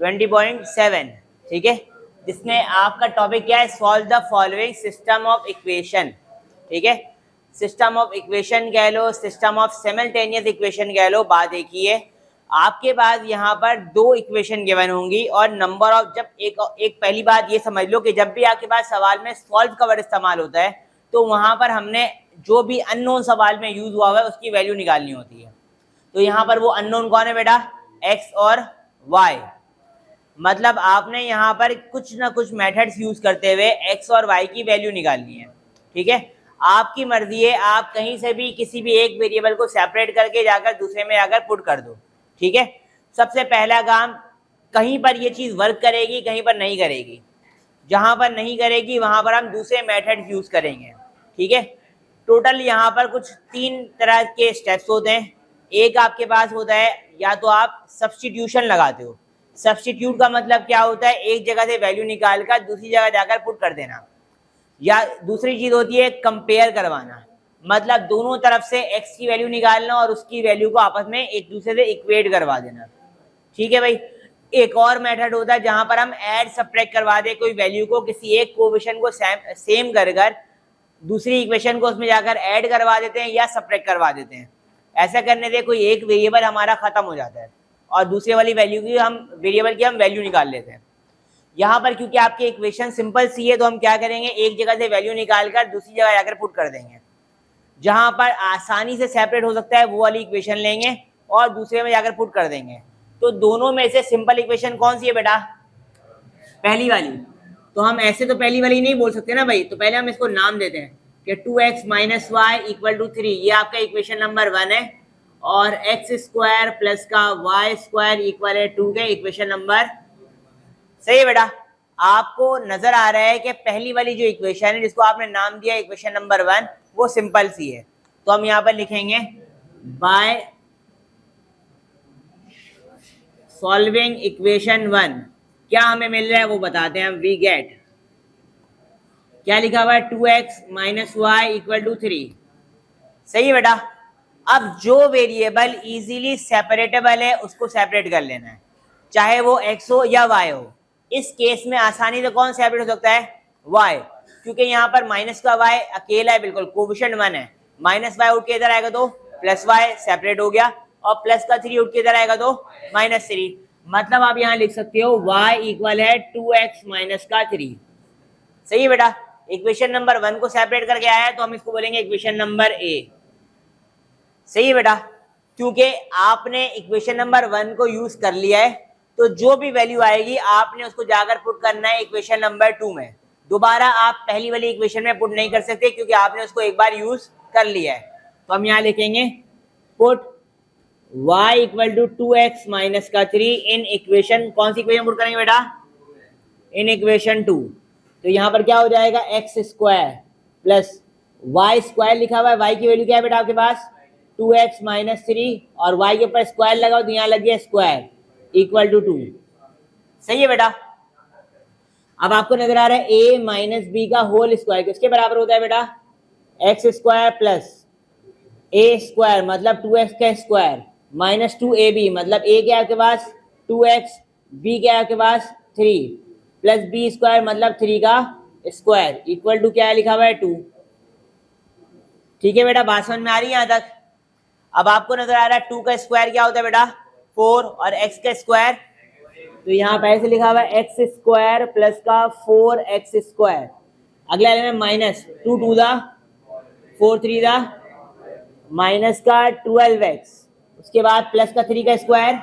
20.7, ठीक है, जिसमें आपका टॉपिक क्या है, solve the following system of equation, ठीक है, सिस्टम ऑफ इक्वेशन कह लो, सिस्टम ऑफ सिमल्टेनियस इक्वेशन कह लो। बात एक ही है, आपके पास यहाँ पर दो इक्वेशन गिवन होंगी और नंबर ऑफ, जब एक पहली बात ये समझ लो कि जब भी आपके पास सवाल में सॉल्व का वर्ड इस्तेमाल होता है तो वहाँ पर हमने जो भी अननोन सवाल में यूज हुआ है उसकी वैल्यू निकालनी होती है। तो यहाँ पर वो अननोन कौन है बेटा, एक्स और वाई। मतलब आपने यहाँ पर कुछ ना कुछ मेथड्स यूज करते हुए एक्स और वाई की वैल्यू निकालनी है, ठीक है। आपकी मर्जी है, आप कहीं से भी किसी भी एक वेरिएबल को सेपरेट करके जाकर दूसरे में आकर पुट कर दो, ठीक है। सबसे पहला काम, कहीं पर ये चीज वर्क करेगी, कहीं पर नहीं करेगी। जहां पर नहीं करेगी वहां पर हम दूसरे मेथड यूज करेंगे, ठीक है। टोटल यहाँ पर कुछ 3 तरह के स्टेप्स होते हैं। एक आपके पास होता है, या तो आप सब्स्टिट्यूशन लगाते हो। सब्स्टिट्यूट का मतलब क्या होता है, एक जगह से वैल्यू निकाल कर दूसरी जगह जाकर पुट कर देना। या दूसरी चीज होती है कंपेयर करवाना, मतलब दोनों तरफ से x की वैल्यू निकालना और उसकी वैल्यू को आपस में एक दूसरे से इक्वेट करवा देना, ठीक है भाई। एक और मेथड होता है जहां पर हम ऐड सब्ट्रैक्ट करवा दे कोई वैल्यू को, किसी एक कोएफिशिएंट को सेम कर दूसरी इक्वेशन को उसमें जाकर ऐड करवा देते हैं या सब्ट्रैक्ट करवा देते हैं। ऐसा करने से कोई एक वेरिएबल हमारा खत्म हो जाता है और दूसरे वाली वैल्यू की वेरिएबल की हम वैल्यू निकाल लेते हैं। यहाँ पर क्योंकि आपकी इक्वेशन सिंपल सी है तो हम क्या करेंगे, एक जगह से वैल्यू निकाल कर दूसरी जगह जाकर पुट कर देंगे। जहां पर आसानी से सेपरेट हो सकता है वो वाली इक्वेशन लेंगे और दूसरे में जाकर पुट कर देंगे। तो दोनों में से सिंपल इक्वेशन कौन सी है बेटा, पहली वाली। तो हम ऐसे तो पहली वाली नहीं बोल सकते ना भाई, तो पहले हम इसको नाम देते हैं कि 2x minus Y equal to 3, ये आपका इक्वेशन नंबर 1 है। और एक्स स्क्वायर प्लस का वाई स्क्वायर इक्वल है 2 के इक्वेशन नंबर, सही है बेटा। आपको नजर आ रहा है कि पहली वाली जो इक्वेशन है जिसको आपने नाम दिया इक्वेशन नंबर 1 वो सिंपल सी है। तो हम यहाँ पर लिखेंगे बाय सॉल्विंग इक्वेशन 1 क्या हमें मिल रहा है वो बताते हैं हम। वी गेट, क्या लिखा हुआ है, 2x minus Y equal to 3, सही है बेटा। अब जो वेरिएबल इजीली सेपरेटेबल है उसको सेपरेट कर लेना है, चाहे वो x हो या y हो। इस केस में आसानी से कौन सेपरेट हो सकता है, y, क्योंकि यहाँ पर माइनस का y अकेला है, बिल्कुल कोएफिशिएंट 1 है। माइनस y उठ के इधर आएगा तो प्लस y सेपरेट हो गया, और प्लस का 3 उठ के इधर आएगा तो माइनस 3। मतलब आप यहाँ लिख सकते हो y इक्वल है 2x माइनस का 3, सही है बेटा। इक्वेशन नंबर 1 को सेपरेट करके आया है तो हम इसको बोलेंगे इक्वेशन नंबर a, सही है बेटा। क्योंकि आपने इक्वेशन नंबर 1 को यूज कर लिया है तो जो भी वैल्यू आएगी आपने उसको जाकर पुट करना है इक्वेशन नंबर 2 में। दोबारा आप पहली वाली इक्वेशन में पुट नहीं कर सकते क्योंकि आपने उसको एक बार यूज कर लिया है। तो हम यहाँ लिखेंगे put y equal to 2x minus का 3 इन इक्वेशन, कौन सी इक्वेशन पुट करेंगे बेटा, इन इक्वेशन 2। तो यहाँ पर क्या हो जाएगा, x square plus y square लिखा हुआ है, y की वैल्यू क्या है बेटा आपके पास 2x माइनस 3, और y के ऊपर स्क्वायर लगाओ तो यहाँ लग गया स्क्वायर इक्वल टू 2, सही है बेटा। अब आपको नजर आ रहा है a माइनस बी का होल स्क्वायर किसके बराबर होता है बेटा, x square plus a square मतलब 2x का स्क्वायर माइनस 2ab मतलब a क्या है आपके पास 2x, b क्या है आपके पास 3 प्लस b स्क्वायर मतलब 3 का स्क्वायर इक्वल टू क्या लिखा हुआ है 2, ठीक है बेटा। बात समझ में आ रही है यहाँ तक। अब आपको नजर आ रहा है 2 का स्क्वायर क्या होता है बेटा 4 और x का स्क्वायर, तो यहाँ पर ऐसे लिखा हुआ है एक्स स्क्वायर प्लस का 4x स्क्वायर, अगला एलिमेंट माइनस 2 2 दा 4 3 दा माइनस का 12x, उसके बाद प्लस का 3 का स्क्वायर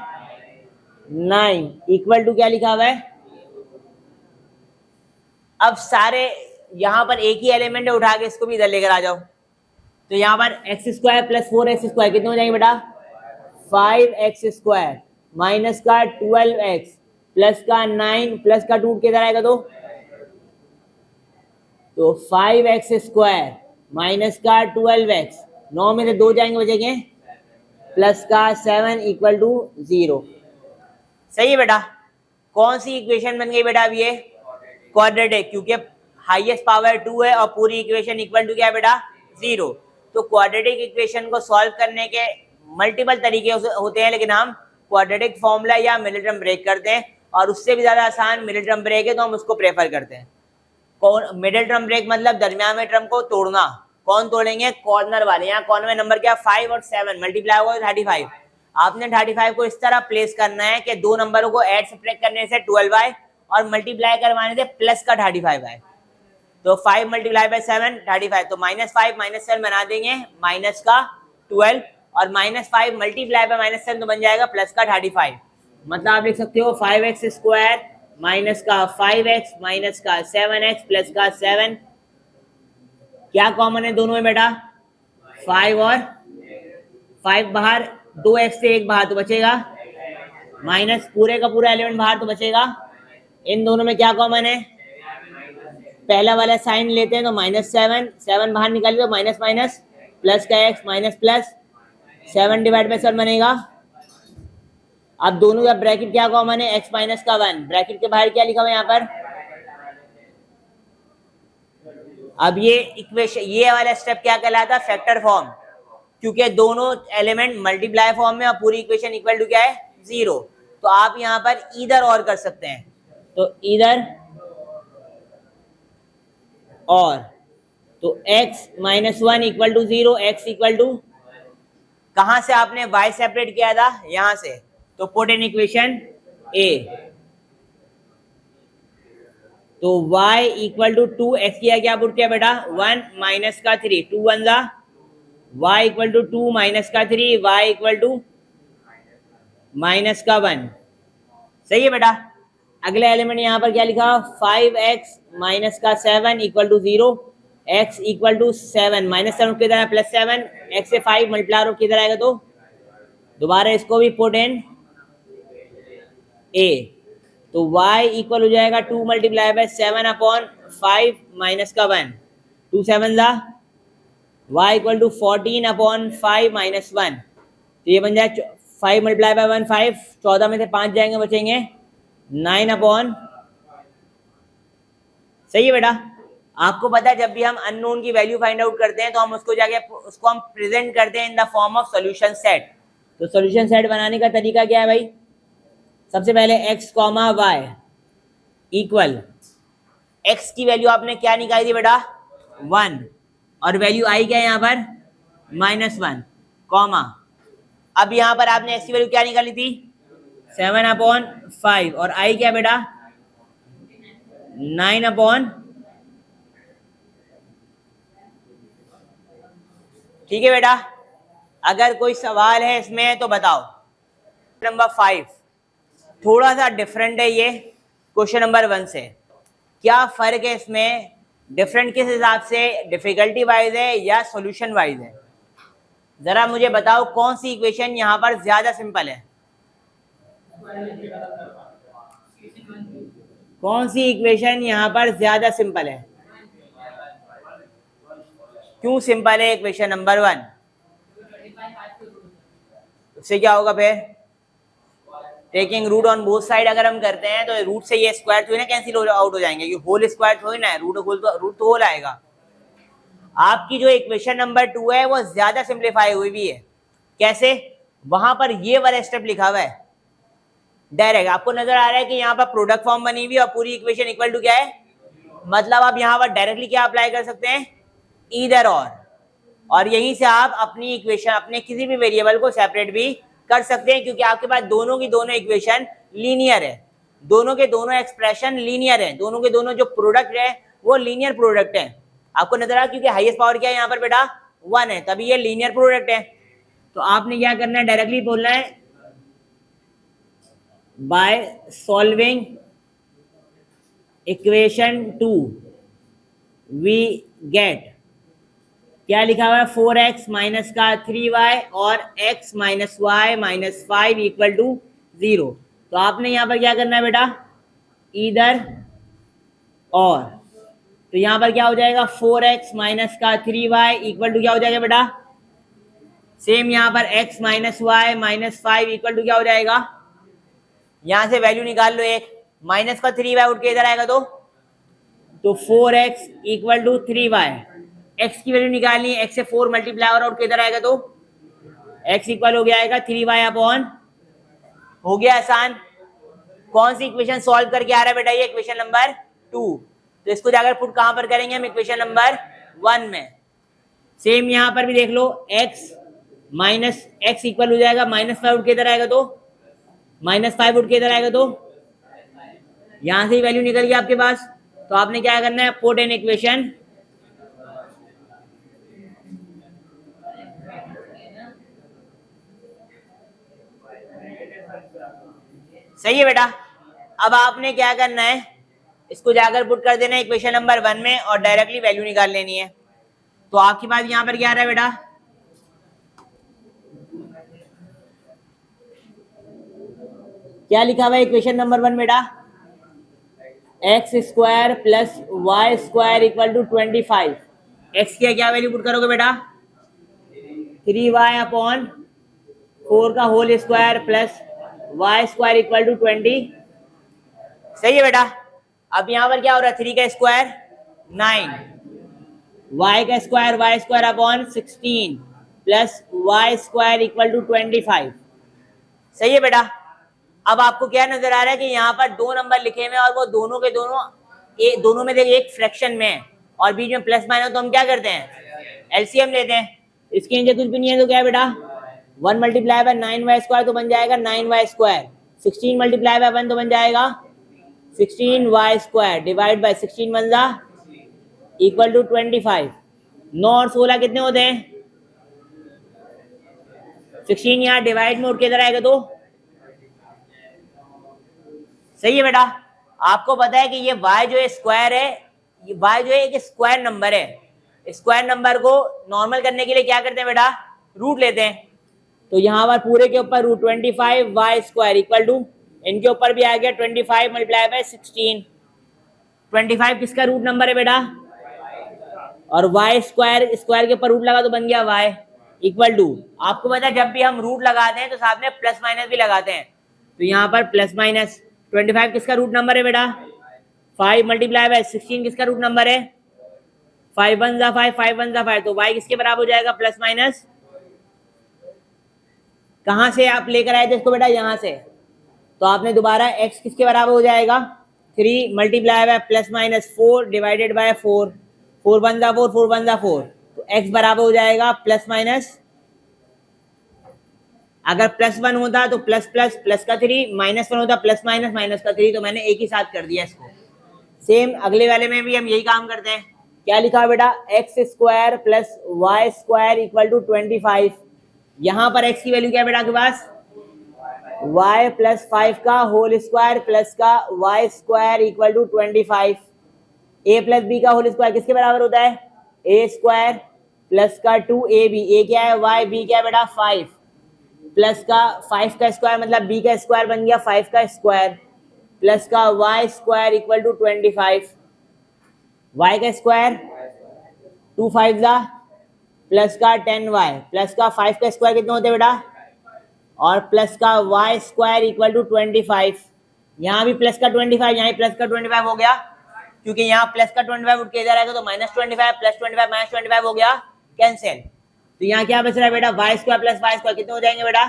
9 इक्वल टू क्या लिखा हुआ है। अब सारे यहाँ पर एक ही एलिमेंट है, उठा के इसको भी इधर लेकर आ जाओ। तो यहाँ पर x square plus 4x square कितने हो जाएंगे बेटा 5x स्क्वायर माइनस का 12x प्लस का 9 प्लस का 2 किधर आएगा तो 5x स्क्वायर माइनस का 12x, 9 में से 2 जाएंगे बचेंगे प्लस का 7 इक्वल टू 0, सही है बेटा। कौन सी इक्वेशन बन गई बेटा अब ये क्वाड्रेटिक, क्योंकि हाईएस्ट पावर 2 है और पूरी इक्वेशन इक्वल टू क्या है बेटा 0। तो क्वाड्रेटिक इक्वेशन को सॉल्व करने के मल्टीपल तरीके होते हैं, लेकिन हम क्वाड्रेटिक फॉर्मूला या मिडिल टर्म ब्रेक करते हैं और उससे भी ज़्यादा आसान मिडिल टर्म ब्रेक है, तो हम उसको प्रेफर करते हैं। कौन मिडिल टर्म ब्रेक मतलब दरमियान में टर्म को तोड़ना। कौन तोड़ेंगे? कॉर्नर वाले। यहाँ कॉर्नर में नंबर क्या? 5 और 7 मल्टीप्लाई होगा 35। आपने 35 को इस तरह प्लेस करना है कि दो नंबरों को ऐड सब्ट्रैक्ट करने से 12 आए और मल्टीप्लाई करवाने से प्लस का 35 आए। तो 5 मल्टीप्लाई बाय 7 35, तो -5 -7 बना देंगे माइनस का 12 और -5 मल्टीप्लाई बाय -7 तो बन जाएगा प्लस का 35। मतलब आप लिख सकते हो 5x स्क्वायर माइनस का 5x माइनस का 7x प्लस का 7। क्या कॉमन है दोनों में बेटा? 5 और 5 बाहर, 2x से 1 बाहर तो बचेगा, माइनस पूरे का पूरा एलिमेंट बाहर तो बचेगा। इन दोनों में क्या कॉमन है? पहला वाला साइन लेते हैं तो -7, 7 बाहर निकालिए तो माइनस माइनस प्लस का x minus plus 7 divide by 7 बनेगा। अब दोनों का ब्रैकेट क्या कॉमन है? x माइनस का 1। ब्रैकेट के बाहर क्या लिखा हुआ है यहाँ पर? अब ये इक्वेशन, ये वाला स्टेप क्या कहलाता है? फैक्टर फॉर्म, क्योंकि दोनों एलिमेंट मल्टीप्लाई फॉर्म में और पूरी इक्वेशन इक्वल टू क्या है? 0। तो आप यहाँ पर इधर और कर सकते हैं, तो इधर और, तो x minus 1 equal to 0, x equal to, कहां से आपने y सेपरेट किया था? यहां से, तो पुट इन इक्वेशन a, तो y इक्वल टू 2x किया, क्या पुट किया बेटा? 1 माइनस का 3, 2 1 जा, y इक्वल टू 2 माइनस का 3, y इक्वल टू माइनस का 1। सही है बेटा। अगले एलिमेंट यहाँ पर क्या लिखा? 5x माइनस का 7 equal to 0, x equal to 7 minus 7 किधर है? प्लस 7, x से 5 मल्टीप्लाई और किधर आएगा? तो दोबारा इसको भी पुट इन a, तो y इक्वल हो जाएगा 2 मल्टीप्लाई बाय 7 अपॉन 5 माइनस का 1, 2 7 जा, y equal to 14 upon 5 minus 1, तो ये बन जाए 5 मल्टीप्लाई बाय 1 5, 14 में से 5 जाएंगे, बचेंगे 9 अपॉन। सही है बेटा। आपको पता है जब भी हम अननोन की वैल्यू फाइंड आउट करते हैं तो हम उसको जाके उसको हम प्रेजेंट करते हैं in the form of solution set. तो सॉल्यूशन सेट बनाने का तरीका क्या है भाई? सबसे पहले x, y इक्वल, x की वैल्यू आपने क्या निकाली थी बेटा? 1, और वैल्यू आई क्या है यहाँ पर? -1, कॉमा, अब यहाँ पर आपने x की वैल्यू क्या निकाली थी? 7 अपॉन 5, और आई क्या बेटा? 9 अपॉन, ठीक है बेटा। अगर कोई सवाल है इसमें तो बताओ। नंबर 5 थोड़ा सा डिफरेंट है ये क्वेश्चन नंबर 1 से। क्या फर्क है इसमें? डिफरेंट किस हिसाब से? डिफिकल्टी वाइज है या सॉल्यूशन वाइज है? जरा मुझे बताओ कौन सी इक्वेशन यहाँ पर ज्यादा सिंपल है? कौन सी इक्वेशन यहाँ पर ज्यादा सिंपल है? क्यों सिंपल है इक्वेशन नंबर 1? उससे क्या होगा फिर? Taking root on both side अगर हम करते हैं तो रूट से ये स्क्वायर थोड़ी ना कैंसिल आउट हो जाएंगे, क्योंकि होल स्क्वायर थोड़ी ना है, रूट तो होल आएगा। आपकी जो इक्वेशन नंबर 2 है वो ज्यादा सिंप्लीफाई हुई भी है। कैसे? वहां पर ये वाला स्टेप लिखा हुआ है डायरेक्ट, आपको नजर आ रहा है कि यहाँ पर प्रोडक्ट फॉर्म बनी हुई और पूरी इक्वेशन इक्वल टू क्या है? मतलब आप यहाँ पर डायरेक्टली क्या अप्लाई कर सकते हैं? ईदर और यहीं से आप अपनी इक्वेशन, अपने किसी भी वेरिएबल को सेपरेट भी कर सकते हैं, क्योंकि आपके पास दोनों की दोनों इक्वेशन लीनियर है, दोनों के दोनों एक्सप्रेशन लीनियर है, दोनों के दोनों जो प्रोडक्ट है वो लीनियर प्रोडक्ट है। आपको नजर आ, क्योंकि हाईएस्ट पावर क्या है यहाँ पर बेटा? 1 है, तभी ये लीनियर प्रोडक्ट है। तो आपने क्या करना है? डायरेक्टली बोलना है by solving equation 2 we get, क्या लिखा हुआ है? 4x माइनस का 3y और x minus y minus 5 equal to 0। तो आपने यहाँ पर क्या करना है बेटा? इधर और, तो यहाँ पर क्या हो जाएगा? 4x माइनस का 3y इक्वल टू क्या हो जाएगा बेटा? सेम यहाँ पर x minus y minus 5 equal to क्या हो जाएगा? यहाँ से वैल्यू निकाल लो, एक माइनस का 3y उठ के इधर आएगा तो 4x equal to 3y। x की वैल्यू निकालनी है, x से 4 मल्टीप्लाई और किधर आएगा तो x इक्वल हो गया आएगा 3y अपॉन, हो गया आसान। कौन सी इक्वेशन सॉल्व करके आ रहा है बेटा, ये इक्वेशन नंबर 2। तो इसको जाकर पुट कहां पर करेंगे हम, इक्वेशन नंबर 1 में। सेम यहां पर भी देख लो, x माइनस एक्स इक्वल हो जाएगा -5 उठ के इधर आएगा तो -5 उठ के इधर आएगा तो यहां से ही वैल्यू निकल गई आपके पास। तो आपने क्या करना है, पुट इन इक्वेशन सही है बेटा। अब आपने क्या करना है, इसको जाकर पुट कर देना है इक्वेशन नंबर 1 में और डायरेक्टली वैल्यू निकाल लेनी है। तो आपके पास यहां पर क्या आ रहा है बेटा, क्या लिखा हुआ है इक्वेशन नंबर 1 बेटा, x² plus y² equal to 25। x की क्या वैल्यू पुट करोगे बेटा, 3y अपॉन 4 का whole square plus y² equal to 20। सही है बेटा। अब यहां पर क्या हो रहा है, 3 का स्क्वायर 9, y का square y² upon 16 plus y² equal to 25। सही है बेटा। अब आपको क्या नजर आ रहा है कि यहाँ पर 2 नंबर लिखे हुए हैं और वो दोनों के दोनों दोनों में एक फ्रैक्शन में है और बीच में प्लस माइनस, तो हम क्या करते हैं, एलसीएम लेते हैं। इसके नीचे कुछ भी नहीं है तो क्या है बेटा, 1 मल्टीप्लाई बाय 9y² तो बन जाएगा 9y², 16 मल्टीप्लाई बाय 1 तो बन जाएगा 16y² डिवाइड बाय 16 1 जा इक्वल टू 25। 9 और 16 कितने होते हैं, 16 यहाँ डिवाइड में उठ के इधर आएगा तो सही है बेटा। आपको पता है कि ये y जो है स्क्वायर है, ये y जो है एक स्क्वायर नंबर है। स्क्वायर नंबर को नॉर्मल करने के लिए क्या करते हैं बेटा, रूट लेते हैं। तो यहाँ पर पूरे के ऊपर रूट 25y² इक्वल टू, इनके ऊपर भी आ गया 25 मल्टीप्लाई बाय 16। 25 किसका रूट नंबर है बेटा, और y² स्क्वायर के ऊपर रूट लगा तो बन गया y इक्वल टू। आपको पता है जब भी हम रूट लगाते हैं तो साथ में प्लस माइनस भी लगाते हैं। तो यहाँ पर प्लस माइनस 25 किसका रूट नंबर है बेटा, 5 मल्टीप्लाई बाय 16 किसका रूट नंबर है, 5 1 जा 5, 5 1 जा 5। तो y किसके बराबर हो जाएगा, प्लस माइनस, कहां से आप लेकर आए थे इसको बेटा, यहां से। तो आपने दोबारा x किसके बराबर हो जाएगा, 3 multiply by plus minus 4 divided by 4, 4 1 जा 4, 4 1 जा 4। तो x बराबर हो जाएगा प्लस माइनस, अगर +1 होता तो प्लस प्लस प्लस का 3, -1 होता प्लस माइनस माइनस का 3। तो मैंने एक ही साथ कर दिया इसको। सेम अगले वाले में भी हम यही काम करते हैं। क्या लिखा है बेटा, x² plus y² equal to 25। यहाँ पर x की वैल्यू क्या है बेटा आपके पास, y प्लस 5 का होल स्क्वायर प्लस का y² equal to 25। a plus b का होल स्क्वायर किसके बराबर होता है, a² प्लस का 2ab। a क्या है y, b क्या है बेटा 5 प्लस का 5 का स्क्वायर मतलब b का स्क्वायर बन गया 5 का स्क्वायर प्लस का y² इक्वल टू 25। y का स्क्वायर 2 5 जा प्लस का 10y प्लस का 5 का स्क्वायर कितने होते हैं बेटा, और प्लस का y² इक्वल टू 25। यहाँ भी प्लस का 25, यहाँ प्लस का 25 हो गया, क्योंकि यहाँ प्लस का 25 उठ के इधर आएगा तो -25 प्लस 25 -25 हो गया कैंसिल। तो यहाँ क्या बच रहा है बेटा, y² प्लस y² कितने हो जाएंगे बेटा,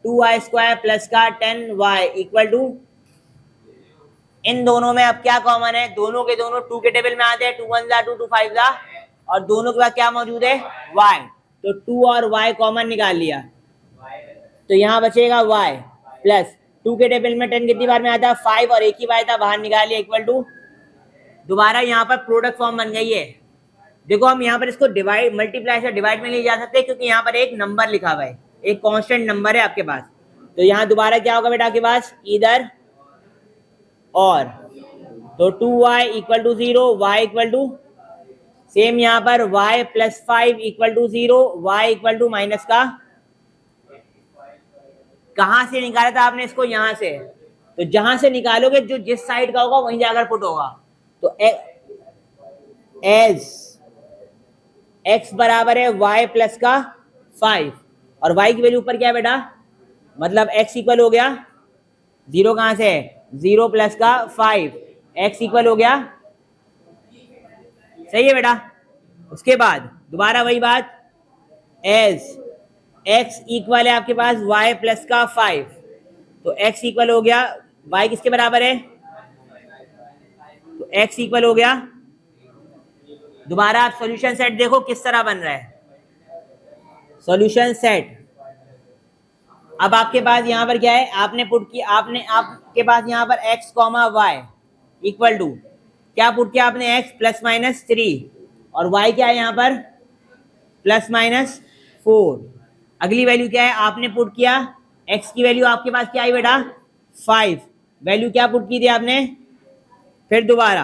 2y² प्लस का 10y इक्वल टू, इन दोनों में अब क्या कॉमन है, दोनों के दोनों 2 के टेबल में आते हैं, 2 1 जा 2 2 5 जा, और दोनों के बाद क्या मौजूद है y। तो 2 और y कॉमन निकाल लिया, तो यहाँ बचेगा y प्लस 2 के टेबल में 10 कितनी बार में आता है 5, और एक ही y था बाहर निकाल लिया इक्वल टू। दोबारा यहाँ पर प्रोडक्ट फॉर्म बन गई है। देखो हम यहाँ पर इसको डिवाइड मल्टीप्लाई से डिवाइड में ले जा सकते हैं, क्योंकि यहाँ पर एक नंबर लिखा हुआ है, एक कांस्टेंट नंबर है आपके पास। तो यहाँ दोबारा क्या होगा बेटा आपके पास, इधर और, तो 2y equal to 0, y equal to, same यहाँ पर y plus 5 equal to 0, y equal to minus का, कहां से निकाला था आपने इसको, यहां से। तो जहां से निकालोगे जो जिस साइड का होगा वहीं जाकर पुट होगा। तो एज x बराबर है y प्लस का 5, और y की वैल्यू ऊपर क्या है बेटा, मतलब x इक्वल हो गया 0, कहां से है 0 प्लस का 5, x इक्वल हो गया, सही है बेटा। उसके बाद दोबारा वही बात, एज x इक्वल है आपके पास y प्लस का 5, तो x इक्वल हो गया y किसके बराबर है, तो x इक्वल हो गया। दोबारा आप सॉल्यूशन सेट देखो किस तरह बन रहा है, सॉल्यूशन सेट। अब आपके पास यहाँ पर क्या है, आपने पुट किया, आपके पास यहाँ पर x comma y equal to क्या पुट किया आपने, x प्लस माइनस 3 और y क्या है यहाँ पर प्लस माइनस 4। अगली वैल्यू क्या है, आपने पुट किया x की वैल्यू आपके पास क्या आई बेटा 5, वैल्यू क्या पुट की थी आपने, फिर दोबारा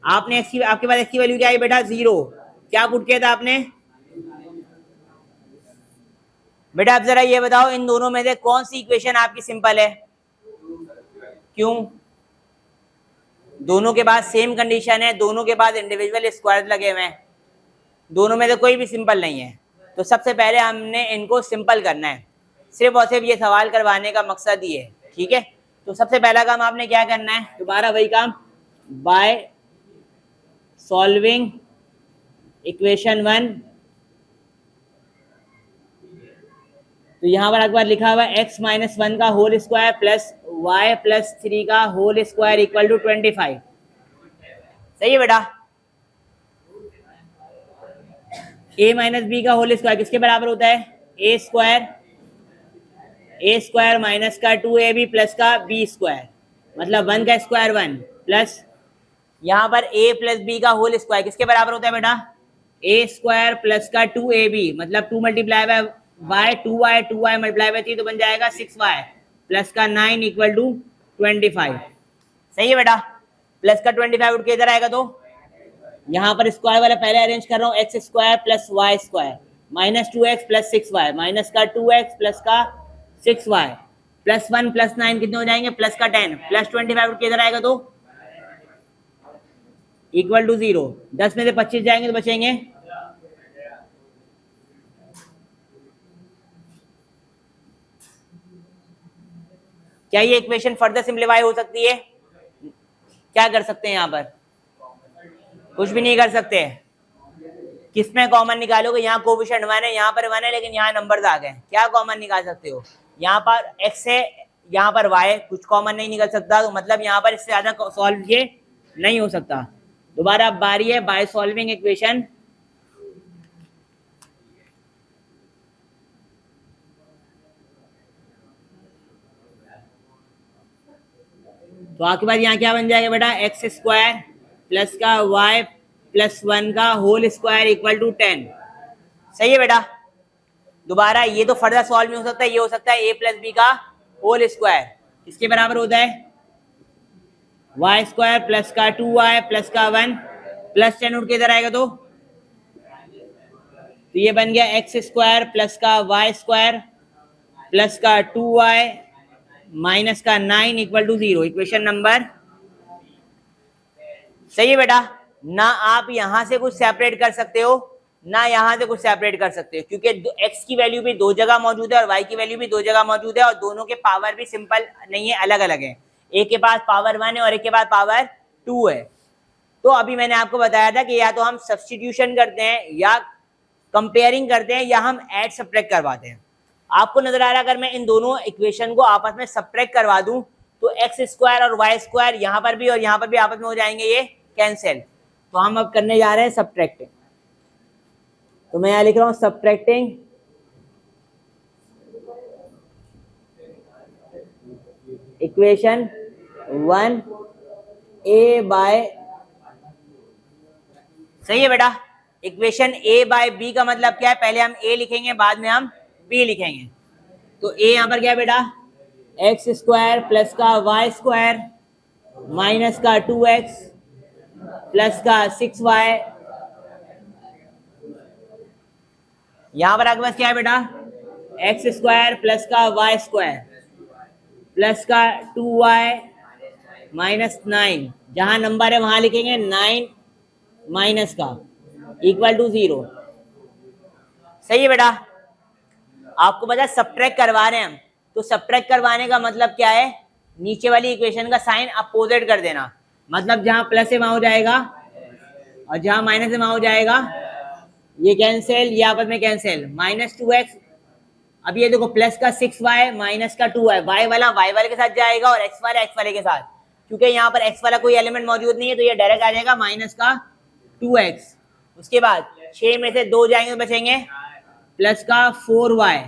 आपने आपके पास x की वैल्यू क्या आई बेटा 0, क्या पुट किया था आपने। बेटा आप जरा ये बताओ इन दोनों में से कौन सी इक्वेशन आपकी सिंपल है, क्यों, दोनों के बाद सेम कंडीशन है, दोनों के बाद इंडिविजुअल स्क्वायर लगे हुए हैं, दोनों में से कोई भी सिंपल नहीं है। तो सबसे पहले हमने इनको सिंपल करना है, सिर्फ और सिर्फ ये सवाल करवाने का मकसद ही है, ठीक है। तो सबसे पहला काम आपने क्या करना है, दोबारा वही काम, बाय सॉल्विंग इक्वेशन 1। तो यहाँ पर एक बार लिखा हुआ है x माइनस 1 का whole square plus y plus 3 का होल स्क्वायर इक्वल टू 25, सही है बेटा। a माइनस बी का होल स्क्वायर किसके बराबर होता है, a स्क्वायर माइनस का 2ab प्लस का b स्क्वायर, मतलब 1 का स्क्वायर 1 प्लस यहाँ पर a प्लस b का होल स्क्वायर किसके बराबर होता है बेटा, a स्क्वायर प्लस का 2ab, मतलब 2 multiply by 2y multiply by 3 तो बन जाएगा 6y प्लस का 9 इक्वल टू 25, सही है बेटा। प्लस का 25 उठ के इधर आएगा, तो यहाँ पर स्क्वायर वाला पहले अरेंज कर रहा हूँ, x square plus y square minus 2x plus 6y minus का 2x प्लस का 6y प्लस 1 प्लस 9 कितने हो जाएंगे, प्लस का 10 प्लस 25 उठ के इधर आएगा, तो इक्वल टू 0। 10 में से 25 जाएंगे तो बचेंगे, क्या ये इक्वेशन फर्दर सिंप्लीफाई हो सकती है, क्या कर सकते हैं यहाँ पर, कुछ भी नहीं कर सकते। किसमें कॉमन निकालोगे, यहाँ कोफिशिएंट 1 है, यहाँ पर 1 है, लेकिन यहाँ नंबर्स आ गए, क्या कॉमन निकाल सकते हो, यहाँ पर x है, यहाँ पर y है, कुछ कॉमन नहीं निकल सकता, तो मतलब यहाँ पर इससे ज्यादा सॉल्व ये नहीं हो सकता। दोबारा बारी है बाय सॉल्विंग इक्वेशन, तो आपके पास यहाँ क्या बन जाएगा बेटा, एक्स स्क्वायर प्लस का y प्लस 1 का होल स्क्वायर इक्वल टू 10, सही है बेटा। दोबारा ये तो फर्दर सॉल्व नहीं हो सकता, ये हो सकता है a प्लस बी का होल स्क्वायर, इसके बराबर होता है y स्क्वायर प्लस का 2y प्लस का 1 प्लस 10 उठ के इधर आएगा, तो ये बन गया एक्स स्क्वायर प्लस का y स्क्वायर प्लस का 2y माइनस का 9 इक्वल टू 0, इक्वेशन नंबर, सही है बेटा। ना आप यहां से कुछ सेपरेट कर सकते हो, ना यहां से कुछ सेपरेट कर सकते हो, क्योंकि x की वैल्यू भी दो जगह मौजूद है और y की वैल्यू भी दो जगह मौजूद है, और दोनों के पावर भी सिंपल नहीं है, अलग अलग है, एक के पास पावर 1 है और एक के पास पावर 2 है। तो अभी मैंने आपको बताया था कि या तो हम सब्स्टिट्यूशन करते हैं, या कंपेयरिंग करते हैं, या हम ऐड सब्ट्रैक्ट करवाते हैं। आपको नजर आ रहा है, अगर मैं इन दोनों इक्वेशन को आपस में सब्ट्रैक्ट करवा दूं तो एक्स स्क्वायर और वाई स्क्वायर यहाँ पर भी और यहाँ पर भी आपस में हो जाएंगे ये कैंसिल। तो हम अब करने जा रहे हैं सब्ट्रैक्टिंग, तो मैं यहाँ लिख रहा हूं सब्ट्रैक्टिंग इक्वेशन 1 a बाय, सही है बेटा। इक्वेशन a बाय b का मतलब क्या है, पहले हम a लिखेंगे बाद में हम b लिखेंगे। तो a यहाँ पर क्या है बेटा, एक्स स्क्वायर प्लस का वाई स्क्वायर माइनस का 2x प्लस का 6y, यहाँ पर आपके पास क्या है बेटा, एक्स स्क्वायर प्लस का वाई स्क्वायर प्लस का 2y माइनस 9, जहां नंबर है वहां लिखेंगे 9 माइनस का इक्वल टू 0, सही है बेटा। आपको पता है सब्ट्रैक्ट करवा रहे हैं हम, तो सब्ट्रैक्ट करवाने का मतलब क्या है, नीचे वाली इक्वेशन का साइन अपोजिट कर देना, मतलब जहां प्लस है वहां हो जाएगा और जहां माइनस है वहां हो जाएगा, ये कैंसिल, ये आपस में कैंसिल, माइनस 2x अब ये देखो प्लस का 6y माइनस का 2y, y वाला y वाले के साथ जाएगा और x वाला x वाले के साथ, क्योंकि यहाँ पर x वाला कोई एलिमेंट मौजूद नहीं है तो ये डायरेक्ट आ जाएगा माइनस का 2x। उसके बाद 6 में से 2 जाएंगे तो बचेंगे प्लस का 4y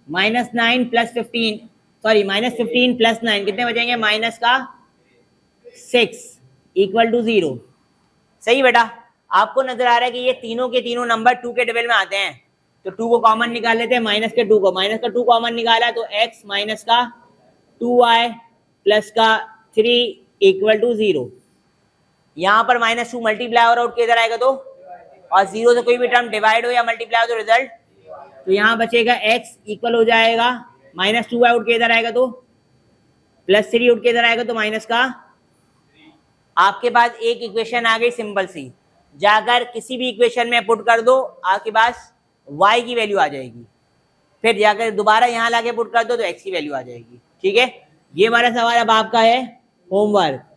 minus 9 plus 15, sorry minus 15 plus 9 कितने बचेंगे, माइनस का 6 इक्वल टू 0। सही बेटा, आपको नजर आ रहा है कि ये तीनों के तीनों नंबर 2 के टेबल में आते हैं, तो 2 को कॉमन निकाल लेते हैं, माइनस के 2 को, माइनस का 2 कॉमन निकाला तो x माइनस का 2y प्लस का 3 इक्वल टू 0। यहाँ पर -2 मल्टीप्लाई और आउट किधर आएगा तो, और 0 से कोई भी टर्म डिवाइड हो या मल्टीप्लाई हो तो रिजल्ट, तो यहाँ बचेगा x इक्वल हो जाएगा -2y आउट किधर आएगा तो प्लस 3 आउट किधर आएगा तो माइनस का। आपके पास एक इक्वेशन आ गई सिंपल सी, जाकर किसी भी इक्वेशन में पुट कर दो, आपके पास y की वैल्यू आ जाएगी, फिर जाकर दोबारा यहाँ लाके पुट कर दो तो x की वैल्यू आ जाएगी। ठीक है, ये हमारा सवाल अब आपका है होमवर्क।